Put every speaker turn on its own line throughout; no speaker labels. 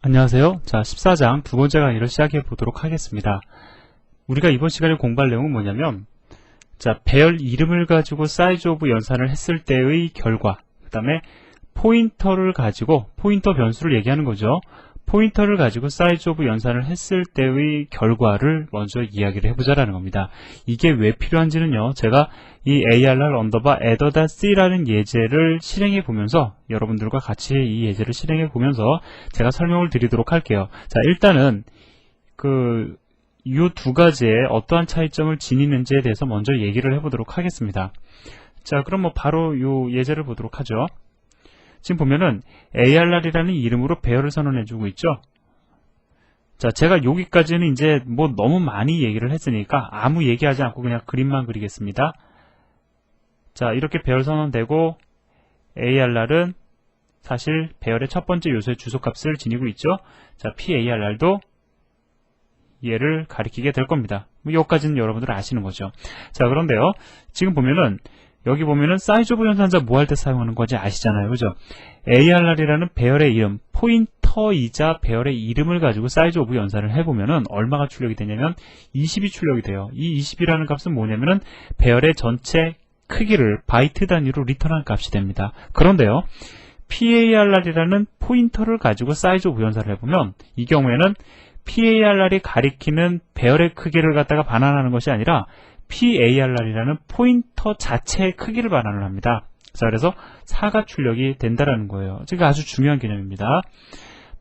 안녕하세요. 자, 14장 두 번째 강의를 시작해 보도록 하겠습니다. 우리가 이번 시간에 공부할 내용은 뭐냐면, 자, 배열 이름을 가지고 사이즈 오브 연산을 했을 때의 결과, 그 다음에 포인터를 가지고, 포인터 변수를 얘기하는 거죠. 포인터를 가지고 사이즈 오브 연산을 했을 때의 결과를 먼저 이야기를 해보자라는 겁니다. 이게 왜 필요한지는요, 제가 이 ARR 언더바 adder.c라는 예제를 실행해 보면서 여러분들과 같이 이 예제를 실행해 보면서 제가 설명을 드리도록 할게요. 자, 일단은 이 두 가지의 어떠한 차이점을 지니는지에 대해서 먼저 얘기를 해보도록 하겠습니다. 자, 그럼 바로 이 예제를 보도록 하죠. 지금 보면은 ARR이라는 이름으로 배열을 선언해주고 있죠. 자, 제가 여기까지는 이제 너무 많이 얘기를 했으니까 아무 얘기하지 않고 그냥 그림만 그리겠습니다. 자, 이렇게 배열 선언되고 ARR은 사실 배열의 첫 번째 요소의 주소값을 지니고 있죠. 자, PARR도 얘를 가리키게 될 겁니다. 여기까지는 여러분들 아시는 거죠. 자, 그런데요, 지금 보면은 여기 보면은 사이즈 오브 연산자 뭐 할 때 사용하는 건지 아시잖아요. 그죠? ARR이라는 배열의 이름, 포인터이자 배열의 이름을 가지고 사이즈 오브 연산을 해보면은 얼마가 출력이 되냐면 20이 출력이 돼요. 이 20이라는 값은 뭐냐면은 배열의 전체 크기를 바이트 단위로 리턴한 값이 됩니다. 그런데요, PARR이라는 포인터를 가지고 사이즈 오브 연산을 해보면 이 경우에는 PARR이 가리키는 배열의 크기를 갖다가 반환하는 것이 아니라 PARR이라는 포인터 자체의 크기를 반환을 합니다. 자, 그래서 4가 출력이 된다라는 거예요. 이게 아주 중요한 개념입니다.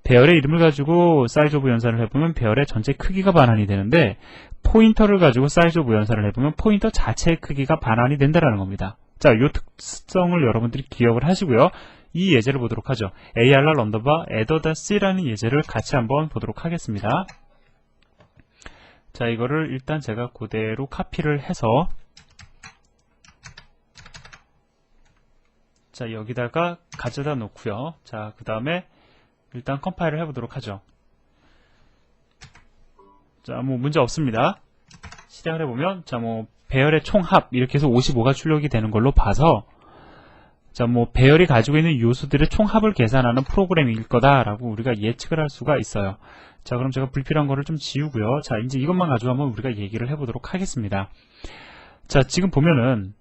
배열의 이름을 가지고 사이즈 오브 연산을 해보면 배열의 전체 크기가 반환이 되는데, 포인터를 가지고 사이즈 오브 연산을 해보면 포인터 자체의 크기가 반환이 된다라는 겁니다. 자, 이 특성을 여러분들이 기억을 하시고요. 이 예제를 보도록 하죠. ARR 언더바 adder.c라는 예제를 같이 한번 보도록 하겠습니다. 자, 이거를 일단 제가 그대로 카피를 해서, 자, 여기다가 가져다 놓고요. 자, 그 다음에 일단 컴파일을 해보도록 하죠. 자, 문제 없습니다. 실행을 해보면, 자, 배열의 총합 이렇게 해서 55가 출력이 되는 걸로 봐서, 자, 배열이 가지고 있는 요소들의 총합을 계산하는 프로그램일 거다라고 우리가 예측을 할 수가 있어요. 자, 그럼 제가 불필요한 거를 좀 지우고요. 자, 이제 이것만 가지고 한번 우리가 얘기를 해보도록 하겠습니다. 자, 지금 보면은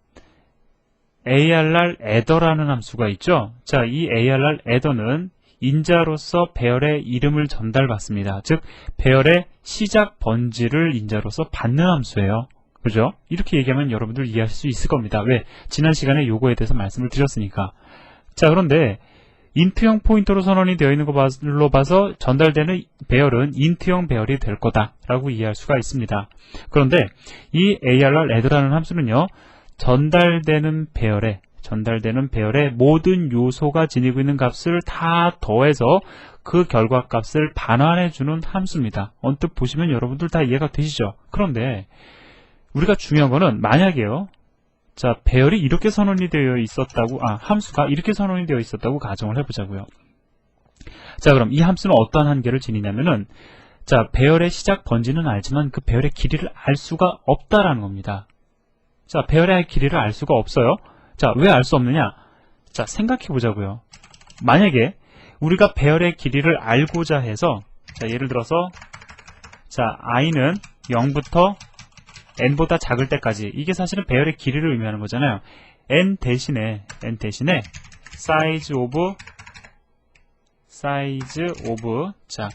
ARR adder라는 함수가 있죠. 자, 이 ARR adder는 인자로서 배열의 이름을 전달받습니다. 즉, 배열의 시작 번지를 인자로서 받는 함수예요. 그죠? 이렇게 얘기하면 여러분들 이해하실 수 있을 겁니다. 왜? 지난 시간에 요거에 대해서 말씀을 드렸으니까. 자, 그런데 인트형 포인터로 선언이 되어 있는 것으로 봐서 전달되는 배열은 인트형 배열이 될 거다라고 이해할 수가 있습니다. 그런데 이 ARR add라는 함수는요, 전달되는 배열의 모든 요소가 지니고 있는 값을 다 더해서 그 결과값을 반환해주는 함수입니다. 언뜻 보시면 여러분들 다 이해가 되시죠? 그런데 우리가 중요한 거는, 만약에요, 자, 배열이 이렇게 선언이 되어 있었다고, 함수가 이렇게 선언이 되어 있었다고 가정을 해보자고요. 자, 그럼 이 함수는 어떠한 한계를 지니냐면은, 자, 배열의 시작 번지는 알지만 그 배열의 길이를 알 수가 없다라는 겁니다. 자, 배열의 길이를 알 수가 없어요. 자, 왜 알 수 없느냐? 자, 생각해 보자고요. 만약에 우리가 배열의 길이를 알고자 해서, 자, 예를 들어서, 자, i는 0부터 n보다 작을 때까지, 이게 사실은 배열의 길이를 의미하는 거잖아요. n 대신에 사이즈 오브 자,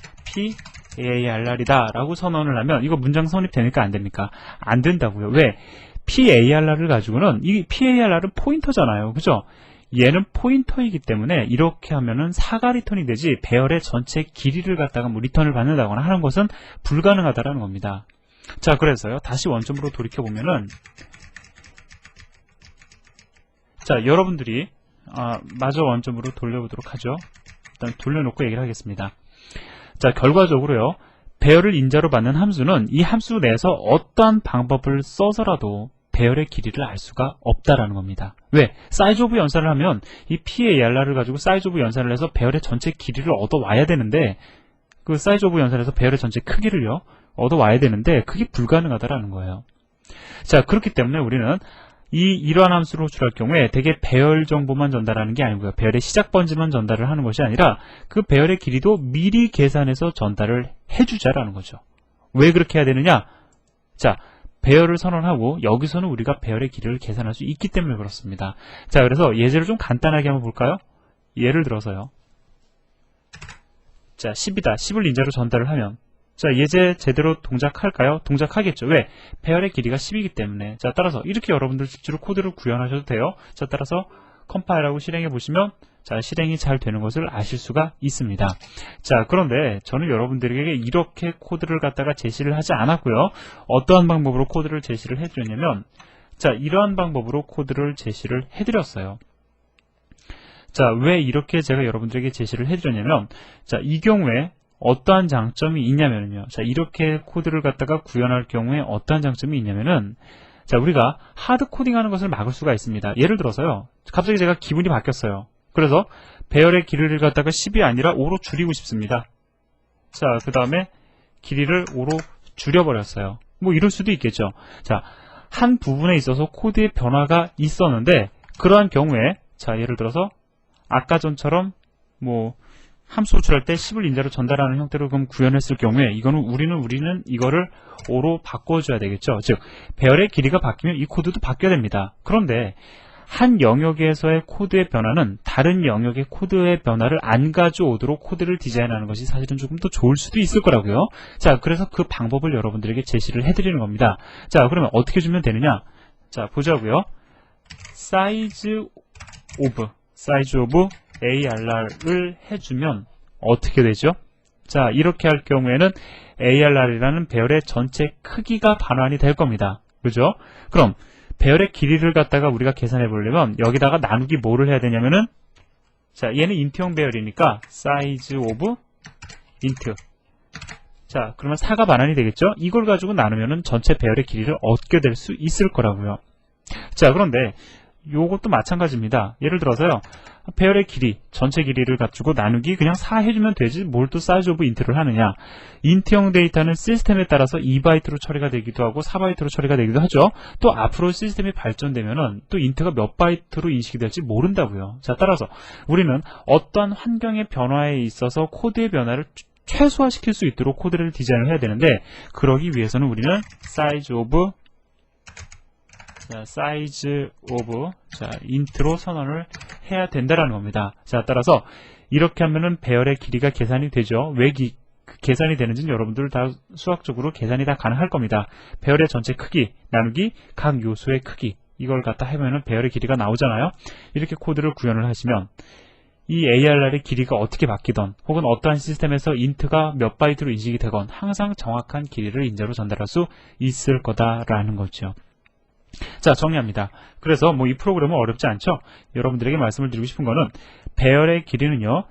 PARR이다 라고 선언을 하면 이거 문장 성립되니까 안 됩니까? 안 된다고요. 왜? PARR을 가지고는, 이 PARR은 포인터잖아요. 그죠? 얘는 포인터이기 때문에 이렇게 하면은 4가 리턴이 되지, 배열의 전체 길이를 갖다가 리턴을 받는다거나 하는 것은 불가능하다라는 겁니다. 자, 그래서요, 다시 원점으로 돌이켜보면은, 자, 여러분들이 마저 원점으로 돌려보도록 하죠. 일단 돌려놓고 얘기를 하겠습니다. 자, 결과적으로요, 배열을 인자로 받는 함수는 이 함수 내에서 어떠한 방법을 써서라도 배열의 길이를 알 수가 없다라는 겁니다. 왜? 사이즈 오브 연산을 하면 이 PARR를 가지고 사이즈 오브 연산을 해서 배열의 전체 길이를 얻어와야 되는데, 그 사이즈 오브 연산에서 배열의 전체 크기를요 얻어와야 되는데 그게 불가능하다라는 거예요. 자, 그렇기 때문에 우리는 이러한 함수를 호출할 경우에 대개 배열 정보만 전달하는 게 아니고요. 배열의 시작 번지만 전달을 하는 것이 아니라 그 배열의 길이도 미리 계산해서 전달을 해주자라는 거죠. 왜 그렇게 해야 되느냐? 자, 배열을 선언하고 여기서는 우리가 배열의 길이를 계산할 수 있기 때문에 그렇습니다. 자, 그래서 예제를 좀 간단하게 한번 볼까요? 예를 들어서요. 자, 10이다. 10을 인자로 전달을 하면 자, 예제 제대로 동작할까요? 동작하겠죠. 왜? 배열의 길이가 10이기 때문에. 자, 따라서 이렇게 여러분들 실제로 코드를 구현하셔도 돼요. 자, 따라서 컴파일하고 실행해 보시면 자, 실행이 잘 되는 것을 아실 수가 있습니다. 자, 그런데 저는 여러분들에게 이렇게 코드를 갖다가 제시를 하지 않았고요. 어떠한 방법으로 코드를 제시를 해드렸냐면 자, 이러한 방법으로 코드를 제시를 해드렸어요. 자, 왜 이렇게 제가 여러분들에게 제시를 해드렸냐면 자, 이 경우에 어떠한 장점이 있냐면요. 자, 이렇게 코드를 갖다가 구현할 경우에 어떠한 장점이 있냐면은 자, 우리가 하드 코딩하는 것을 막을 수가 있습니다. 예를 들어서요. 갑자기 제가 기분이 바뀌었어요. 그래서 배열의 길이를 갖다가 10이 아니라 5로 줄이고 싶습니다. 자, 그 다음에 길이를 5로 줄여버렸어요. 뭐 이럴 수도 있겠죠. 자, 한 부분에 있어서 코드의 변화가 있었는데 그러한 경우에 자, 예를 들어서 아까 전처럼 뭐 함수 호출할 때 10을 인자로 전달하는 형태로 그럼 구현했을 경우에 이거는 우리는 이거를 5로 바꿔줘야 되겠죠. 즉 배열의 길이가 바뀌면 이 코드도 바뀌어야 됩니다. 그런데 한 영역에서의 코드의 변화는 다른 영역의 코드의 변화를 안 가져오도록 코드를 디자인하는 것이 사실은 조금 더 좋을 수도 있을 거라고요. 자, 그래서 그 방법을 여러분들에게 제시를 해드리는 겁니다. 자, 그러면 어떻게 주면 되느냐? 자, 보자고요. size of ARR을 해주면 어떻게 되죠? 자, 이렇게 할 경우에는 ARR이라는 배열의 전체 크기가 반환이 될 겁니다. 그죠? 그럼 배열의 길이를 갖다가 우리가 계산해 보려면 여기다가 나누기 뭐를 해야 되냐면은 자, 얘는 인트형 배열이니까 size of int. 자, 그러면 4가 반환이 되겠죠? 이걸 가지고 나누면은 전체 배열의 길이를 얻게 될 수 있을 거라고요. 자, 그런데 요것도 마찬가지입니다. 예를 들어서요. 배열의 길이, 전체 길이를 가지고 나누기 그냥 4 해주면 되지 뭘 또 size of int를 하느냐. 인트형 데이터는 시스템에 따라서 2바이트로 처리가 되기도 하고 4바이트로 처리가 되기도 하죠. 또 앞으로 시스템이 발전되면은 또 인트가 몇 바이트로 인식이 될지 모른다고요. 자, 따라서 우리는 어떠한 환경의 변화에 있어서 코드의 변화를 최소화시킬 수 있도록 코드를 디자인을 해야 되는데 그러기 위해서는 우리는 size of int로 선언을 해야 된다라는 겁니다. 자, 따라서 이렇게 하면은 배열의 길이가 계산이 되죠. 왜 계산이 되는지는 여러분들 다 수학적으로 계산이 다 가능할 겁니다. 배열의 전체 크기 나누기 각 요소의 크기 이걸 갖다 하면은 배열의 길이가 나오잖아요. 이렇게 코드를 구현을 하시면 이 ARR의 길이가 어떻게 바뀌던 혹은 어떠한 시스템에서 int가 몇 바이트로 인식이 되건 항상 정확한 길이를 인자로 전달할 수 있을 거다라는 거죠. 자, 정리합니다. 그래서 뭐 이 프로그램은 어렵지 않죠? 여러분들에게 말씀을 드리고 싶은 거는 배열의 길이는요,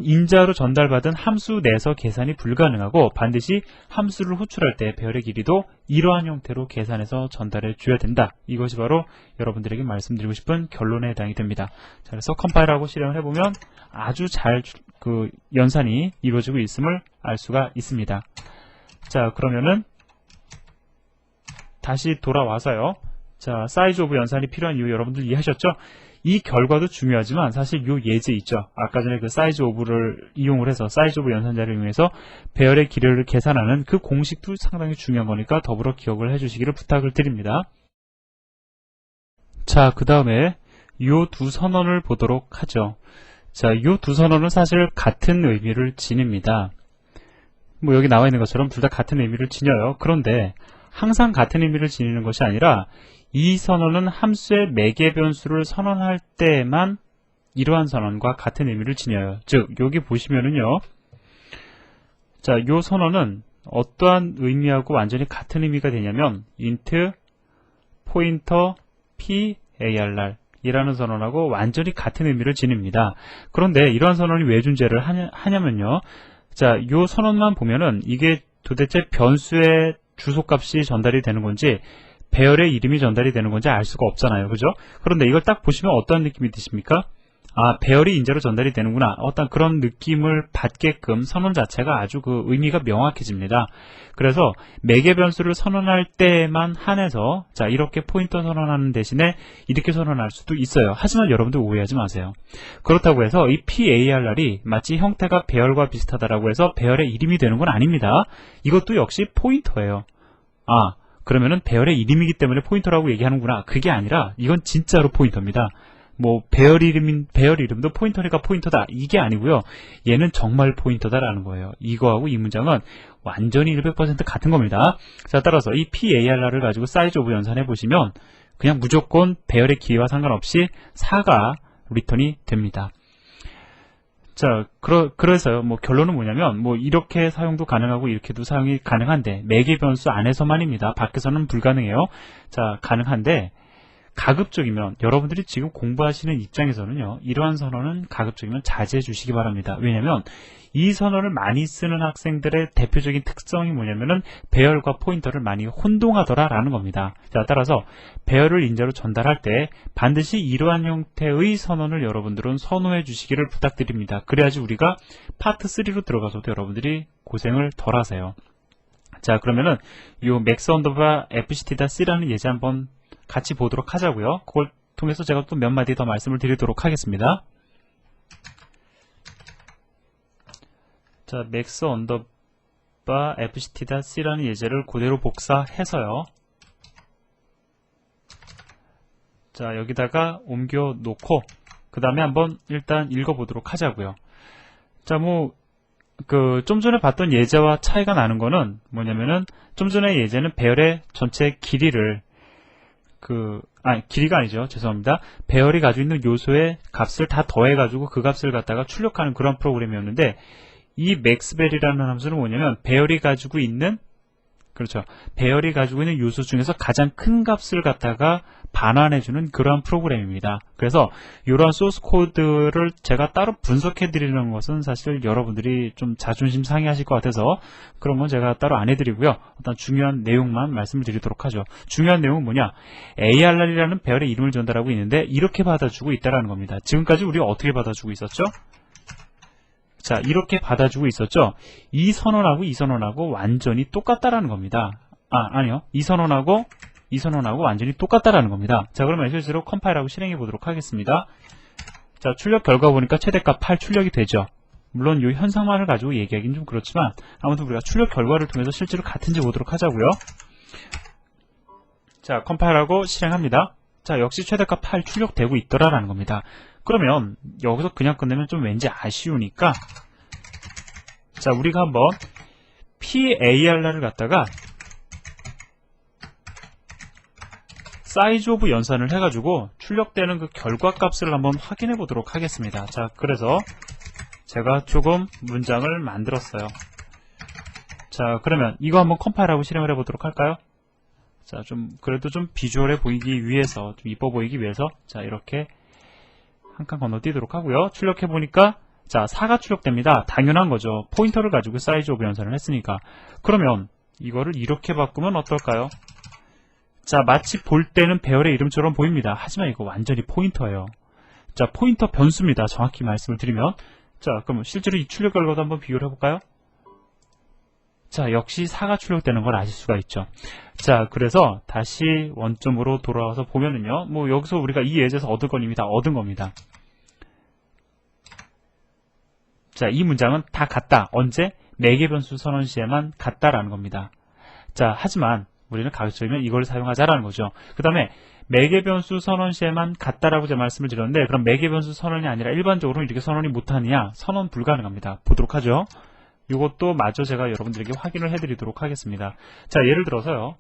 인자로 전달받은 함수 내에서 계산이 불가능하고 반드시 함수를 호출할 때 배열의 길이도 이러한 형태로 계산해서 전달해 줘야 된다. 이것이 바로 여러분들에게 말씀드리고 싶은 결론에 해당이 됩니다. 자, 그래서 컴파일하고 실행을 해보면 아주 잘 연산이 이루어지고 있음을 알 수가 있습니다. 자, 그러면은 다시 돌아와서요. 자, 사이즈 오브 연산이 필요한 이유 여러분들 이해하셨죠? 이 결과도 중요하지만 사실 요 예제 있죠. 아까 전에 그 사이즈 오브를 이용을 해서 사이즈 오브 연산자를 이용해서 배열의 길이를 계산하는 그 공식도 상당히 중요한 거니까 더불어 기억을 해주시기를 부탁을 드립니다. 자, 그 다음에 요 두 선언을 보도록 하죠. 자, 요 두 선언은 사실 같은 의미를 지닙니다. 뭐 여기 나와 있는 것처럼 둘 다 같은 의미를 지녀요. 그런데 항상 같은 의미를 지니는 것이 아니라 이 선언은 함수의 매개 변수를 선언할 때만 이러한 선언과 같은 의미를 지녀요. 즉 여기 보시면은요. 자, 요 선언은 어떠한 의미하고 완전히 같은 의미가 되냐면 int pointer PARR 이라는 선언하고 완전히 같은 의미를 지닙니다. 그런데 이러한 선언이 왜 존재를 하냐면요. 자, 요 선언만 보면은 이게 도대체 변수의 주소값이 전달이 되는 건지 배열의 이름이 전달이 되는 건지 알 수가 없잖아요. 그죠? 그런데 이걸 딱 보시면 어떤 느낌이 드십니까? 아, 배열이 인재로 전달이 되는구나. 어떤 그런 느낌을 받게끔 선언 자체가 아주 그 의미가 명확해집니다. 그래서 매개 변수를 선언할 때만 한해서 자, 이렇게 포인터 선언하는 대신에 이렇게 선언할 수도 있어요. 하지만 여러분들 오해하지 마세요. 그렇다고 해서 이 PARR이 마치 형태가 배열과 비슷하다라고 해서 배열의 이름이 되는 건 아닙니다. 이것도 역시 포인터예요. 아, 그러면은 배열의 이름이기 때문에 포인터라고 얘기하는구나. 그게 아니라 이건 진짜로 포인터입니다. 뭐 배열 이름도 포인터니까 포인터다 이게 아니고요. 얘는 정말 포인터다라는 거예요. 이거하고 이 문장은 완전히 100% 같은 겁니다. 자, 따라서 이 PARR을 가지고 사이즈 오브 연산해 보시면 그냥 무조건 배열의 길이와 상관없이 4가 리턴이 됩니다. 자, 그래서요. 뭐 결론은 뭐냐면 뭐 이렇게 사용도 가능하고 이렇게도 사용이 가능한데 매개 변수 안에서만입니다. 밖에서는 불가능해요. 자, 가능한데 가급적이면 여러분들이 지금 공부하시는 입장에서는요, 이러한 선언은 가급적이면 자제해 주시기 바랍니다. 왜냐하면 이 선언을 많이 쓰는 학생들의 대표적인 특성이 뭐냐면은 배열과 포인터를 많이 혼동하더라 라는 겁니다. 자, 따라서 배열을 인재로 전달할 때 반드시 이러한 형태의 선언을 여러분들은 선호해 주시기를 부탁드립니다. 그래야지 우리가 파트 3로 들어가서도 여러분들이 고생을 덜 하세요. 자, 그러면은 요 max 언더바 fct-c라는 예제 한번 같이 보도록 하자고요. 그걸 통해서 제가 또 몇 마디 더 말씀을 드리도록 하겠습니다. 자, max 언더바 fct-c라는 예제를 그대로 복사해서요. 자, 여기다가 옮겨 놓고 그 다음에 한번 일단 읽어보도록 하자고요. 자, 뭐 좀 전에 봤던 예제와 차이가 나는 거는 뭐냐면은 좀 전에 예제는 배열의 전체 길이를 길이가 아니죠. 죄송합니다. 배열이 가지고 있는 요소의 값을 다 더해가지고 그 값을 갖다가 출력하는 그런 프로그램이었는데 이 maxvel이라는 함수는 뭐냐면 배열이 가지고 있는 배열이 가지고 있는 요소 중에서 가장 큰 값을 갖다가 반환해주는 그러한 프로그램입니다. 그래서 이러한 소스 코드를 제가 따로 분석해 드리는 것은 사실 여러분들이 좀 자존심 상해하실 것 같아서 그런 건 제가 따로 안 해드리고요. 어떤 중요한 내용만 말씀을 드리도록 하죠. 중요한 내용은 뭐냐? ARR이라는 배열의 이름을 전달하고 있는데 이렇게 받아주고 있다는 겁니다. 지금까지 우리가 어떻게 받아주고 있었죠? 자, 이렇게 받아주고 있었죠. 이 선언하고 완전히 똑같다라는 겁니다. 아니요. 이 선언하고 완전히 똑같다라는 겁니다. 자, 그러면 실제로 컴파일하고 실행해 보도록 하겠습니다. 자, 출력 결과 보니까 최대값 8 출력이 되죠. 물론 이 현상만을 가지고 얘기하기는 좀 그렇지만 아무튼 우리가 출력 결과를 통해서 실제로 같은지 보도록 하자고요. 자, 컴파일하고 실행합니다. 자, 역시 최대값 8 출력되고 있더라라는 겁니다. 그러면 여기서 그냥 끝내면 좀 왠지 아쉬우니까 자, 우리가 한번 PARR을 갖다가 사이즈 오브 연산을 해가지고 출력되는 그 결과값을 한번 확인해 보도록 하겠습니다. 자, 그래서 제가 조금 문장을 만들었어요. 자, 그러면 이거 한번 컴파일하고 실행을 해보도록 할까요? 자, 그래도 좀 비주얼해 보이기 위해서, 좀 이뻐 보이기 위해서, 자, 이렇게 한 칸 건너뛰도록 하고요. 출력해 보니까, 자, 4가 출력됩니다. 당연한 거죠. 포인터를 가지고 사이즈 오브 연산을 했으니까. 그러면 이거를 이렇게 바꾸면 어떨까요? 자, 마치 볼 때는 배열의 이름처럼 보입니다. 하지만 이거 완전히 포인터예요. 자, 포인터 변수입니다. 정확히 말씀을 드리면. 자, 그럼 실제로 이 출력 결과도 한번 비교를 해볼까요? 자, 역시 4가 출력되는 걸 아실 수가 있죠. 자, 그래서 다시 원점으로 돌아와서 보면은요, 뭐 여기서 우리가 이 예제에서 얻은 건 이미 다 얻은 겁니다. 자, 이 문장은 다 같다. 언제? 매개 변수 선언 시에만 같다라는 겁니다. 자, 하지만 우리는 가급적이면 이걸 사용하자라는 거죠. 그 다음에 매개 변수 선언 시에만 같다라고 제가 말씀을 드렸는데, 그럼 매개 변수 선언이 아니라 일반적으로 이렇게 선언이 못하느냐? 선언 불가능합니다. 보도록 하죠. 이것도 마저 제가 여러분들에게 확인을 해드리도록 하겠습니다. 자, 예를 들어서요.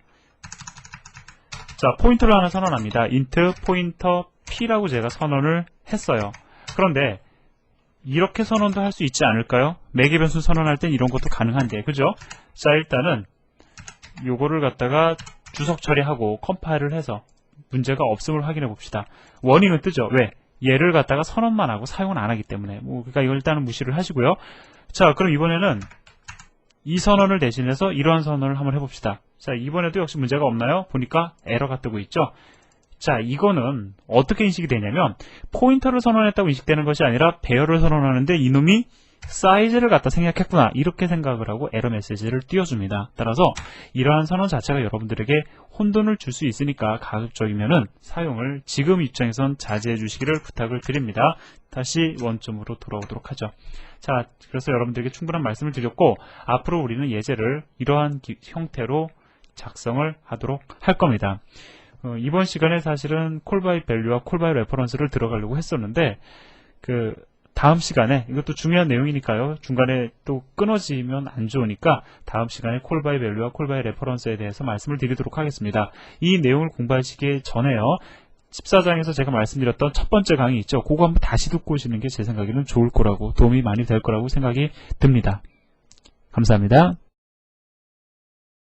자, 포인터를 하나 선언합니다. int 포인터 p라고 제가 선언을 했어요. 그런데 이렇게 선언도 할 수 있지 않을까요? 매개 변수 선언할 땐 이런 것도 가능한데, 그죠? 자, 일단은 요거를 갖다가 주석 처리하고 컴파일을 해서 문제가 없음을 확인해 봅시다. 워닝은 뜨죠. 왜? 얘를 갖다가 선언만 하고 사용은 안 하기 때문에. 그러니까 이걸 일단은 무시를 하시고요. 자, 그럼 이번에는 이 선언을 대신해서 이러한 선언을 한번 해봅시다. 자, 이번에도 역시 문제가 없나요? 보니까 에러가 뜨고 있죠. 자, 이거는 어떻게 인식이 되냐면 포인터를 선언했다고 인식되는 것이 아니라 배열을 선언하는데 이놈이 사이즈를 갖다 생략했구나, 이렇게 생각을 하고 에러 메시지를 띄워줍니다. 따라서 이러한 선언 자체가 여러분들에게 혼돈을 줄 수 있으니까 가급적이면은 사용을 지금 입장에선 자제해 주시기를 부탁을 드립니다. 다시 원점으로 돌아오도록 하죠. 자, 그래서 여러분들에게 충분한 말씀을 드렸고, 앞으로 우리는 예제를 이러한 형태로 작성을 하도록 할 겁니다. 이번 시간에 사실은 콜바이 밸류와 콜바이 레퍼런스를 들어가려고 했었는데, 다음 시간에, 이것도 중요한 내용이니까요, 중간에 또 끊어지면 안 좋으니까 다음 시간에 콜바이 밸류와 콜바이 레퍼런스에 대해서 말씀을 드리도록 하겠습니다. 이 내용을 공부하시기 전에요, 14장에서 제가 말씀드렸던 첫 번째 강의 있죠, 그거 한번 다시 듣고 오시는 게 제 생각에는 좋을 거라고, 도움이 많이 될 거라고 생각이 듭니다. 감사합니다.